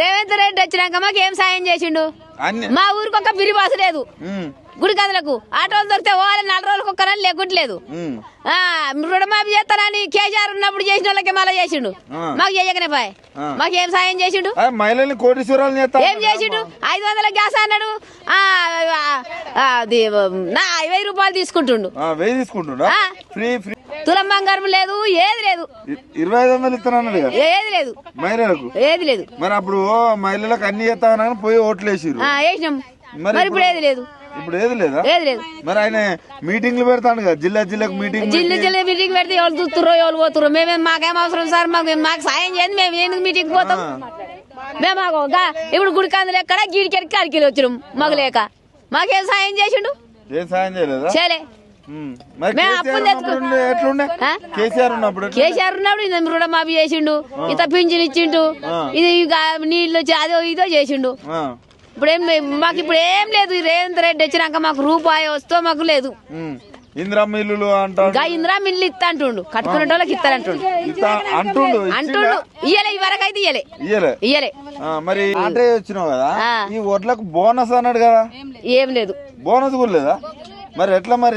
రేవంత్ రెడ్డి వచ్చినాక మాకు ఏం సాయం చేసిండు? మా ఊరికి ఒక బిరి బాసు లేదు. గుడి కథలకు ఆటోలు దొరికితే పోవాలి, 4 రోజులకు ఒక్కరని లేకుంటలేదు. రుణమాఫీ చేస్తానని కేసీఆర్ ఉన్నప్పుడు చేసిన వాళ్ళకి మళ్ళీ చేసిండు, మాకు చేయకనే పాయ్. మాకు ఏం సాయం చేసిండు? మహిళలు కోటీశ్వరాలు ఏం చేసిండు? 500 గ్యాస్ అన్నాడు, 1000 రూపాయలు తీసుకుంటుండు. తులం బంగారం లేదు, ఏది లేదు. 2500 ఇస్తానన్నాడు ఏది లేదు మహిళలకు, ఏది లేదు. మరి అప్పుడు మహిళలకు అన్ని చేస్తానని పోయి ఓట్లు వేసిరు, వేసినాం. మరి ఇప్పుడు ఏది లేదు. ఇప్పుడు ఏది లేదా? ఏది లేదు. మరి ఆయన మీటింగ్లు పెడతాడు కదా, జిల్లాకు మీటింగ్ జిల్లా మీటింగ్ పెడితే ఎవరు చూస్తుర్రో ఎవరు పోతుర్రో. మేమేం మాకేం అవసరం సార్, మాకు సాయం చేయండి, మేము ఎందుకు మీటింగ్ పోతాం? మేము ఇప్పుడు గుడికాందులు ఎక్కడ గీడికెడికి అడికి వచ్చినాం, మాకు లేక. మాకేం సాయం చేసిండు? ఏం సాయం చేయలేదా? చేయలే. కేసీఆర్ ఉన్నప్పుడు ఇది రుణమాఫీ చేసిండు, ఇంత పింఛన్ ఇచ్చిండు, ఇది నీళ్ళు అదో ఇదో చేసిండు. మాకు ఇప్పుడు ఏం లేదు. రేవంత్ రెడ్డి వచ్చినాక మాకు రూపాయి వస్తే మాకు లేదు. ఇందిరమ్మ ఇల్లు ఇందిరమ్మ ఇల్లు ఇస్తా అంటుండు, కట్టుకునే వాళ్ళకి ఇస్తారంటుండు. ఇయ్యలే, ఈ వరకు అయితే ఇయ్యలే. మరి అంటే వచ్చినావు కదా, ఈ ఓట్లకు బోనస్ అన్నాడు కదా, ఏం లేదు. బోనస్ కూడా లేదా? మరి ఎట్లా మరి?